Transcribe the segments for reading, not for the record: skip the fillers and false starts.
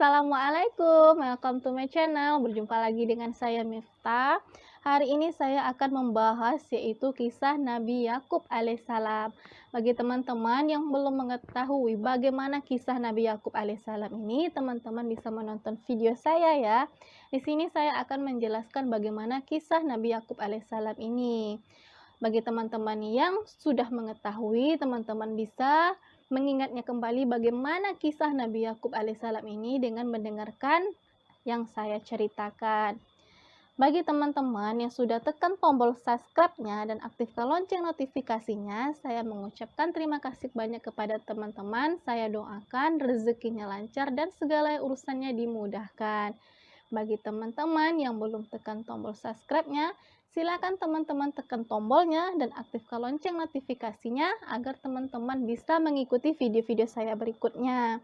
Assalamualaikum, welcome to my channel. Berjumpa lagi dengan saya Miftah. Hari ini saya akan membahas yaitu kisah Nabi Yakub alaihissalam. Bagi teman-teman yang belum mengetahui bagaimana kisah Nabi Yakub alaihissalam ini, teman-teman bisa menonton video saya ya. Di sini saya akan menjelaskan bagaimana kisah Nabi Yakub alaihissalam ini. Bagi teman-teman yang sudah mengetahui, teman-teman bisa mengingatnya kembali bagaimana kisah Nabi Yakub alaihissalam ini dengan mendengarkan yang saya ceritakan. Bagi teman-teman yang sudah tekan tombol subscribe-nya dan aktifkan lonceng notifikasinya, saya mengucapkan terima kasih banyak kepada teman-teman. Saya doakan rezekinya lancar dan segala urusannya dimudahkan. Bagi teman-teman yang belum tekan tombol subscribe-nya, silakan teman-teman tekan tombolnya dan aktifkan lonceng notifikasinya agar teman-teman bisa mengikuti video-video saya berikutnya.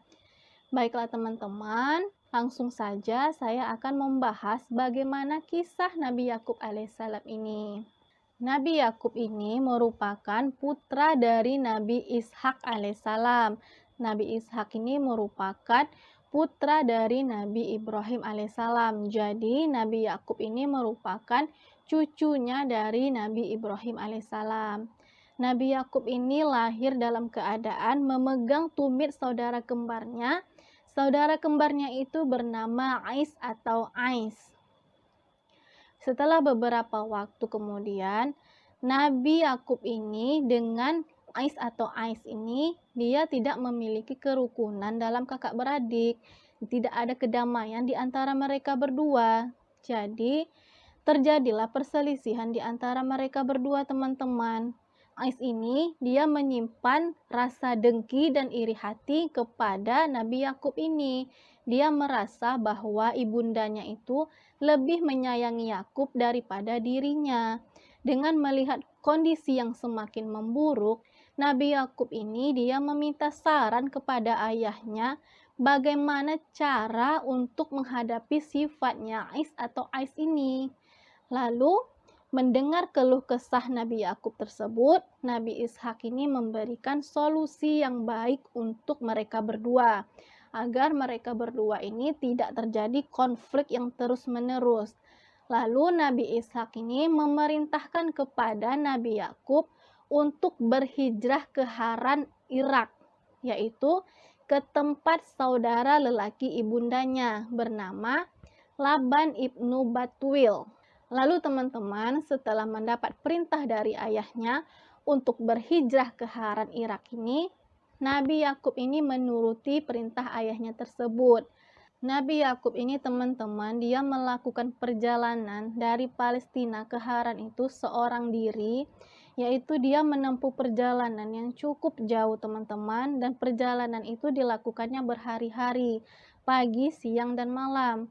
Baiklah teman-teman, langsung saja saya akan membahas bagaimana kisah Nabi Yakub alaihissalam ini. Nabi Yakub ini merupakan putra dari Nabi Ishak alaihissalam. Nabi Ishak ini merupakan putra dari Nabi Ibrahim alaihissalam. Jadi Nabi Yakub ini merupakan cucunya dari Nabi Ibrahim alaihissalam. Nabi Yakub ini lahir dalam keadaan memegang tumit saudara kembarnya. Saudara kembarnya itu bernama Ais atau Ais. Setelah beberapa waktu kemudian, Nabi Yakub ini dengan Ais atau Ais ini, dia tidak memiliki kerukunan dalam kakak beradik. Tidak ada kedamaian di antara mereka berdua. Jadi, terjadilah perselisihan di antara mereka berdua, teman-teman. Ais ini, dia menyimpan rasa dengki dan iri hati kepada Nabi Yakub ini. Dia merasa bahwa ibundanya itu lebih menyayangi Yakub daripada dirinya. Dengan melihat kondisi yang semakin memburuk, Nabi Yakub ini dia meminta saran kepada ayahnya bagaimana cara untuk menghadapi sifatnya Ais atau Ais ini. Lalu mendengar keluh kesah Nabi Yakub tersebut, Nabi Ishak ini memberikan solusi yang baik untuk mereka berdua, agar mereka berdua ini tidak terjadi konflik yang terus-menerus. Lalu Nabi Ishak ini memerintahkan kepada Nabi Yakub untuk berhijrah ke Haran, Irak, yaitu ke tempat saudara lelaki ibundanya bernama Laban ibnu Batuil. Lalu teman-teman, setelah mendapat perintah dari ayahnya untuk berhijrah ke Haran, Irak ini, Nabi Yakub ini menuruti perintah ayahnya tersebut. Nabi Yakub ini teman-teman, dia melakukan perjalanan dari Palestina ke Haran itu seorang diri, yaitu dia menempuh perjalanan yang cukup jauh teman-teman, dan perjalanan itu dilakukannya berhari-hari, pagi, siang, dan malam.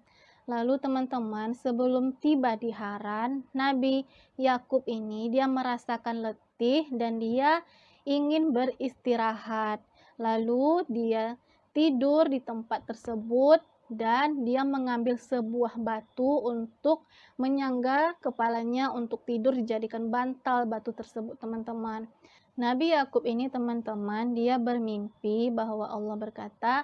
Lalu teman-teman, sebelum tiba di Haran, Nabi Yakub ini dia merasakan letih dan dia ingin beristirahat. Lalu dia tidur di tempat tersebut dan dia mengambil sebuah batu untuk menyangga kepalanya untuk tidur, dijadikan bantal batu tersebut, teman-teman. Nabi Yakub ini teman-teman, dia bermimpi bahwa Allah berkata,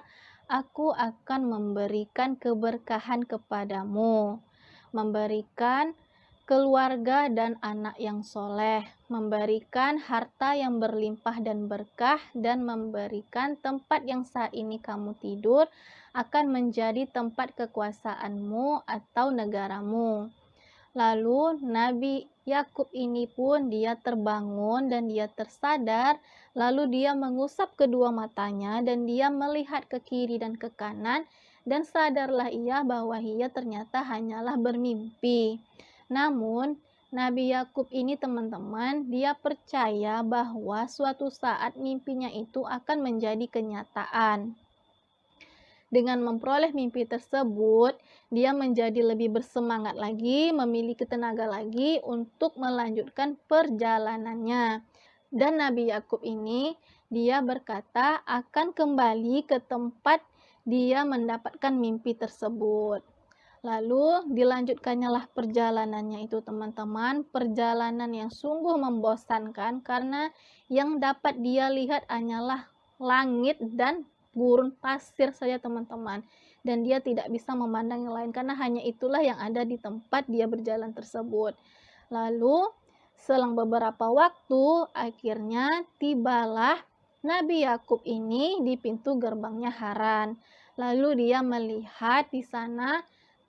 "Aku akan memberikan keberkahan kepadamu, memberikan keluarga dan anak yang soleh, memberikan harta yang berlimpah dan berkah, dan memberikan tempat yang saat ini kamu tidur akan menjadi tempat kekuasaanmu atau negaramu." Lalu Nabi Yakub ini pun dia terbangun dan dia tersadar, lalu dia mengusap kedua matanya dan dia melihat ke kiri dan ke kanan, dan sadarlah ia bahwa ia ternyata hanyalah bermimpi. Namun Nabi Yakub ini teman-teman, dia percaya bahwa suatu saat mimpinya itu akan menjadi kenyataan. Dengan memperoleh mimpi tersebut, dia menjadi lebih bersemangat lagi, memiliki tenaga lagi untuk melanjutkan perjalanannya. Dan Nabi Yakub ini, dia berkata akan kembali ke tempat dia mendapatkan mimpi tersebut. Lalu dilanjutkannya lah perjalanannya itu, teman-teman. Perjalanan yang sungguh membosankan karena yang dapat dia lihat hanyalah langit dan gurun pasir saja teman-teman. Dan dia tidak bisa memandang yang lain karena hanya itulah yang ada di tempat dia berjalan tersebut. Lalu selang beberapa waktu akhirnya tibalah Nabi Yakub ini di pintu gerbangnya Haran. Lalu dia melihat di sana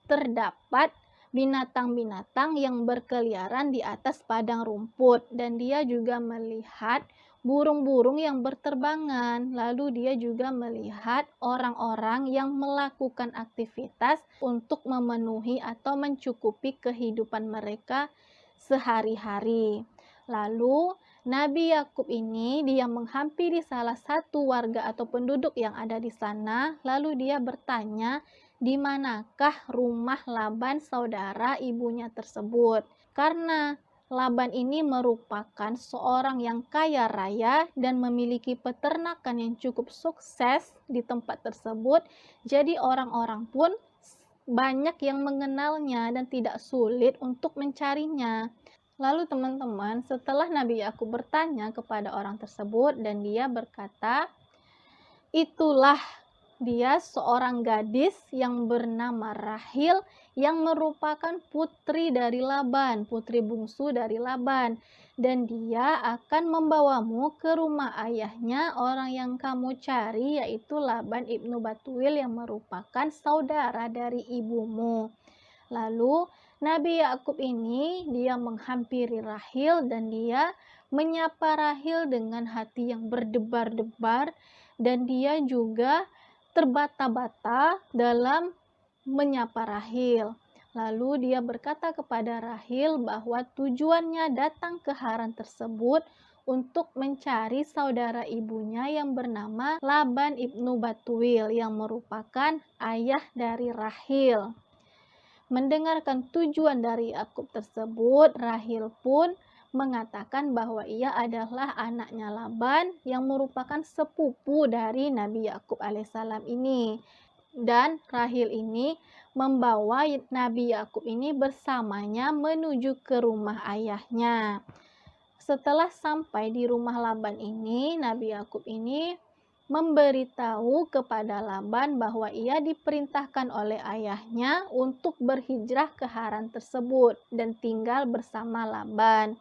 terdapat binatang-binatang yang berkeliaran di atas padang rumput, dan dia juga melihat burung-burung yang berterbangan. Lalu dia juga melihat orang-orang yang melakukan aktivitas untuk memenuhi atau mencukupi kehidupan mereka sehari-hari. Lalu Nabi Yakub ini dia menghampiri salah satu warga atau penduduk yang ada di sana, lalu dia bertanya, di manakah rumah Laban saudara ibunya tersebut? Karena Laban ini merupakan seorang yang kaya raya dan memiliki peternakan yang cukup sukses di tempat tersebut. Jadi orang-orang pun banyak yang mengenalnya dan tidak sulit untuk mencarinya. Lalu teman-teman, setelah Nabi Yakub bertanya kepada orang tersebut dan dia berkata, itulah dia seorang gadis yang bernama Rahil yang merupakan putri dari Laban, putri bungsu dari Laban. Dan dia akan membawamu ke rumah ayahnya orang yang kamu cari, yaitu Laban ibnu Batuil yang merupakan saudara dari ibumu. Lalu Nabi Yakub ini dia menghampiri Rahil dan dia menyapa Rahil dengan hati yang berdebar-debar, dan dia juga terbata-bata dalam menyapa Rahil. Lalu dia berkata kepada Rahil bahwa tujuannya datang ke Haran tersebut untuk mencari saudara ibunya yang bernama Laban ibnu Batuil yang merupakan ayah dari Rahil. Mendengarkan tujuan dari Yakub tersebut, Rahil pun mengatakan bahwa ia adalah anaknya Laban yang merupakan sepupu dari Nabi Yakub alaihissalam ini. Dan Rahil ini membawa Nabi Yakub ini bersamanya menuju ke rumah ayahnya. Setelah sampai di rumah Laban ini, Nabi Yakub ini memberitahu kepada Laban bahwa ia diperintahkan oleh ayahnya untuk berhijrah ke Haran tersebut dan tinggal bersama Laban.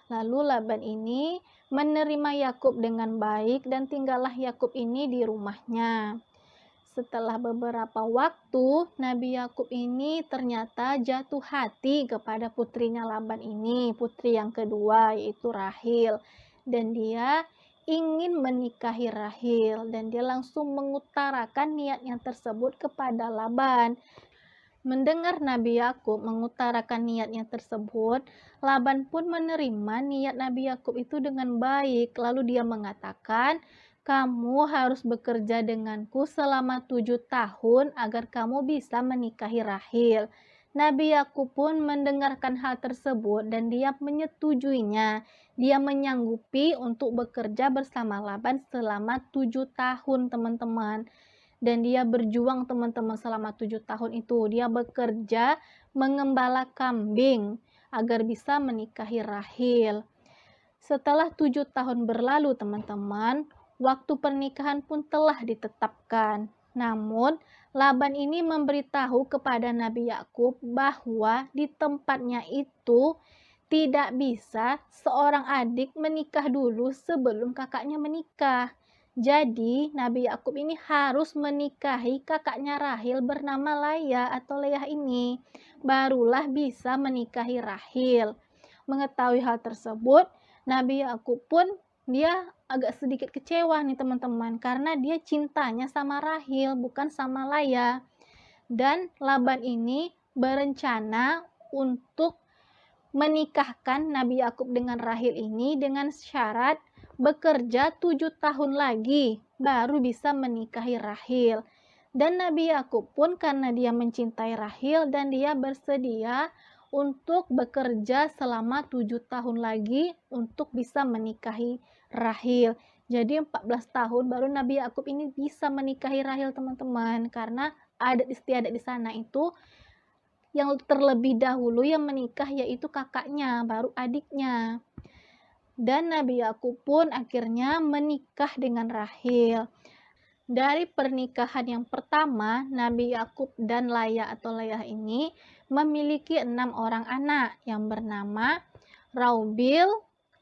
Lalu Laban ini menerima Yakub dengan baik dan tinggallah Yakub ini di rumahnya. Setelah beberapa waktu, Nabi Yakub ini ternyata jatuh hati kepada putrinya Laban ini, putri yang kedua yaitu Rahil. Dan dia ingin menikahi Rahil dan dia langsung mengutarakan niatnya tersebut kepada Laban. Mendengar Nabi Yakub mengutarakan niatnya tersebut, Laban pun menerima niat Nabi Yakub itu dengan baik. Lalu dia mengatakan, kamu harus bekerja denganku selama 7 tahun agar kamu bisa menikahi Rahil. Nabi Yakub pun mendengarkan hal tersebut dan dia menyetujuinya. Dia menyanggupi untuk bekerja bersama Laban selama 7 tahun teman-teman. Dan dia berjuang teman-teman selama 7 tahun itu. Dia bekerja mengembala kambing agar bisa menikahi Rahil. Setelah 7 tahun berlalu teman-teman, waktu pernikahan pun telah ditetapkan. Namun, Laban ini memberitahu kepada Nabi Yakub bahwa di tempatnya itu tidak bisa seorang adik menikah dulu sebelum kakaknya menikah. Jadi, Nabi Yakub ini harus menikahi kakaknya Rahil bernama Laya atau Leah ini. Barulah bisa menikahi Rahil. Mengetahui hal tersebut, Nabi Yakub pun dia agak sedikit kecewa nih teman-teman, karena dia cintanya sama Rahil bukan sama Laya. Dan Laban ini berencana untuk menikahkan Nabi Yakub dengan Rahil ini dengan syarat bekerja 7 tahun lagi baru bisa menikahi Rahil. Dan Nabi Yakub pun karena dia mencintai Rahil dan dia bersedia untuk bekerja selama 7 tahun lagi untuk bisa menikahi Rahil. Jadi 14 tahun baru Nabi Yakub ini bisa menikahi Rahil teman-teman, karena adat istiadat di sana itu yang terlebih dahulu yang menikah yaitu kakaknya, baru adiknya. Dan Nabi Yakub pun akhirnya menikah dengan Rahil. Dari pernikahan yang pertama, Nabi Yakub dan Laya atau Layah ini memiliki 6 orang anak yang bernama Raubil,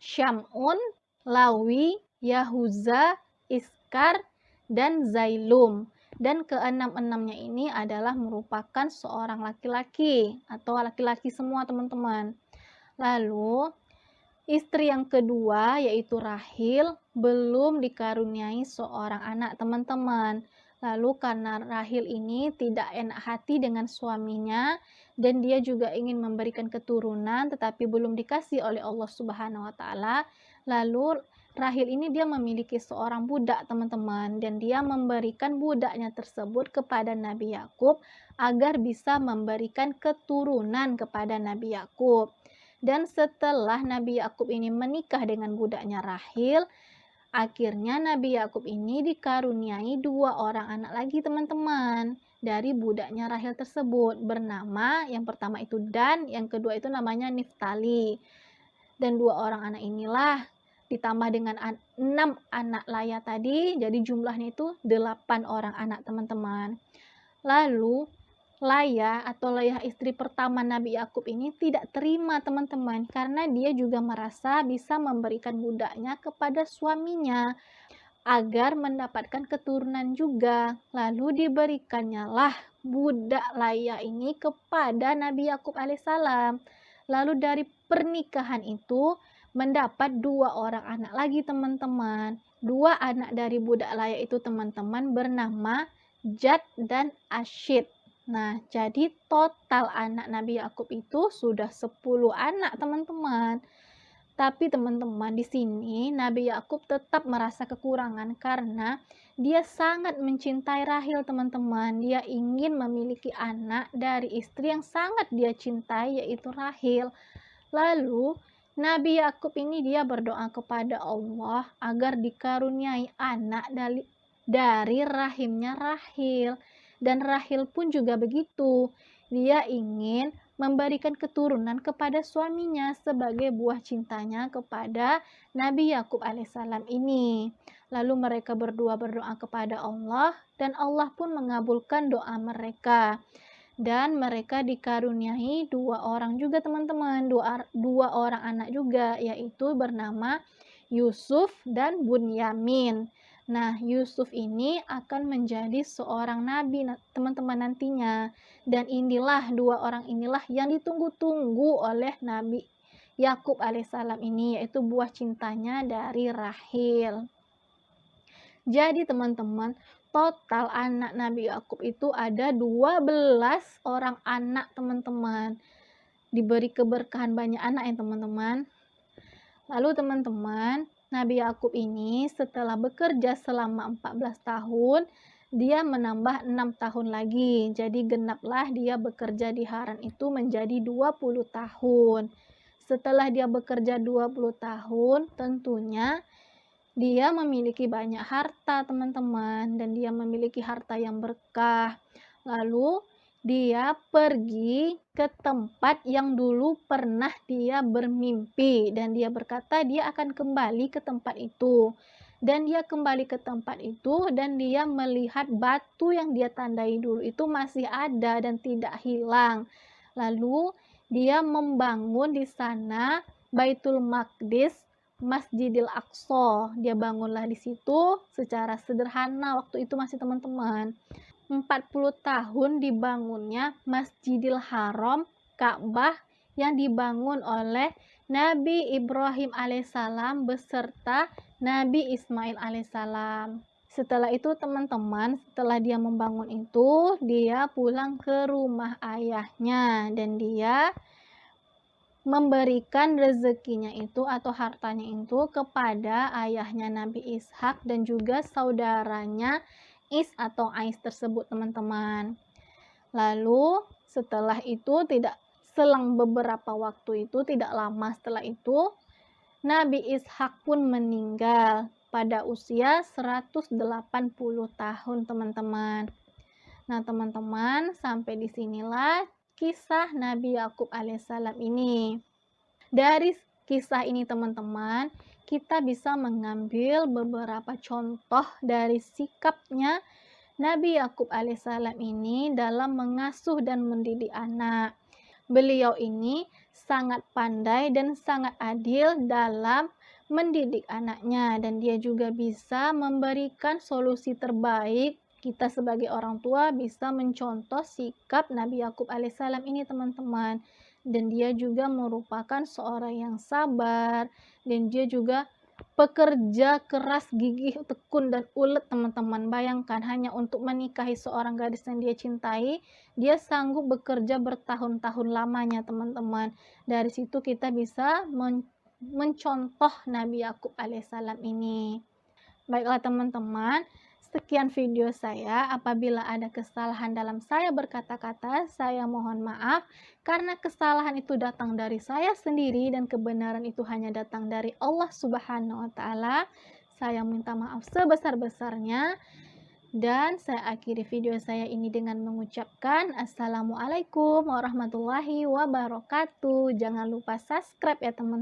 Syamun, Lawi, Yahuza, Iskar, dan Zailum. Dan keenam-enamnya ini adalah merupakan seorang laki-laki atau laki-laki semua teman-teman. Lalu istri yang kedua yaitu Rahil belum dikaruniai seorang anak teman-teman. Lalu karena Rahil ini tidak enak hati dengan suaminya dan dia juga ingin memberikan keturunan tetapi belum dikasih oleh Allah Subhanahu wa taala. Lalu Rahil ini dia memiliki seorang budak teman-teman dan dia memberikan budaknya tersebut kepada Nabi Yakub agar bisa memberikan keturunan kepada Nabi Yakub. Dan setelah Nabi Yakub ini menikah dengan budaknya Rahil, akhirnya Nabi Yakub ini dikaruniai 2 orang anak lagi teman-teman dari budaknya Rahil tersebut, bernama yang pertama itu Dan, yang kedua itu namanya Niftali. Dan 2 orang anak inilah ditambah dengan 6 anak Laya tadi, jadi jumlahnya itu 8 orang anak teman-teman. Lalu Laya atau Layah istri pertama Nabi Yakub ini tidak terima teman-teman karena dia juga merasa bisa memberikan budaknya kepada suaminya agar mendapatkan keturunan juga. Lalu diberikannya lah budak Laya ini kepada Nabi Yakub alaihissalam. Lalu dari pernikahan itu mendapat 2 orang anak lagi teman-teman. 2 anak dari budak Laya itu teman-teman bernama Jad dan Ashid. Nah, jadi total anak Nabi Yakub itu sudah 10 anak, teman-teman. Tapi teman-teman, di sini Nabi Yakub tetap merasa kekurangan karena dia sangat mencintai Rahil, teman-teman. Dia ingin memiliki anak dari istri yang sangat dia cintai, yaitu Rahil. Lalu, Nabi Yakub ini dia berdoa kepada Allah agar dikaruniai anak dari rahimnya Rahil. Dan Rahil pun juga begitu. Dia ingin memberikan keturunan kepada suaminya sebagai buah cintanya kepada Nabi Yakub alaihissalam ini. Lalu mereka berdua berdoa kepada Allah dan Allah pun mengabulkan doa mereka. Dan mereka dikaruniai 2 orang juga teman-teman, dua orang anak juga, yaitu bernama Yusuf dan Bunyamin. Nah, Yusuf ini akan menjadi seorang nabi teman-teman nantinya. Dan inilah 2 orang inilah yang ditunggu-tunggu oleh Nabi Yakub alaihissalam ini, yaitu buah cintanya dari Rahil. Jadi teman-teman, total anak Nabi Yakub itu ada 12 orang anak teman-teman. Diberi keberkahan banyak anak ya teman-teman. Lalu teman-teman, Nabi Yakub ini setelah bekerja selama 14 tahun, dia menambah 6 tahun lagi. Jadi genaplah dia bekerja di Haran itu menjadi 20 tahun. Setelah dia bekerja 20 tahun, tentunya dia memiliki banyak harta teman-teman, dan dia memiliki harta yang berkah. Lalu dia pergi ke tempat yang dulu pernah dia bermimpi dan dia berkata dia akan kembali ke tempat itu. Dan dia kembali ke tempat itu dan dia melihat batu yang dia tandai dulu itu masih ada dan tidak hilang. Lalu dia membangun di sana Baitul Maqdis, Masjidil Aqsa. Dia bangunlah di situ secara sederhana waktu itu masih teman-teman. 40 tahun dibangunnya Masjidil Haram, Ka'bah yang dibangun oleh Nabi Ibrahim alaihissalam beserta Nabi Ismail alaihissalam. Setelah itu teman-teman, setelah dia membangun itu, dia pulang ke rumah ayahnya dan dia memberikan rezekinya itu atau hartanya itu kepada ayahnya Nabi Ishak dan juga saudaranya Is atau Ais tersebut teman-teman. Lalu setelah itu selang beberapa waktu itu, tidak lama setelah itu, Nabi Ishak pun meninggal pada usia 180 tahun teman-teman. Nah teman-teman, sampai disinilah kisah Nabi Yakub alaihissalam ini. Dari kisah ini teman-teman, kita bisa mengambil beberapa contoh dari sikapnya Nabi Yakub alaihissalam ini dalam mengasuh dan mendidik anak. Beliau ini sangat pandai dan sangat adil dalam mendidik anaknya, dan dia juga bisa memberikan solusi terbaik. Kita sebagai orang tua bisa mencontoh sikap Nabi Yakub alaihissalam ini, teman-teman. Dan dia juga merupakan seorang yang sabar, dan dia juga pekerja keras, gigih, tekun, dan ulet, teman-teman. Bayangkan, hanya untuk menikahi seorang gadis yang dia cintai, dia sanggup bekerja bertahun-tahun lamanya, teman-teman. Dari situ kita bisa mencontoh Nabi Yakub alaihissalam ini. Baiklah teman-teman, sekian video saya. Apabila ada kesalahan dalam saya berkata-kata, saya mohon maaf, karena kesalahan itu datang dari saya sendiri dan kebenaran itu hanya datang dari Allah Subhanahu wa Ta'ala. Saya minta maaf sebesar-besarnya, dan saya akhiri video saya ini dengan mengucapkan Assalamualaikum warahmatullahi wabarakatuh. Jangan lupa subscribe ya teman-teman.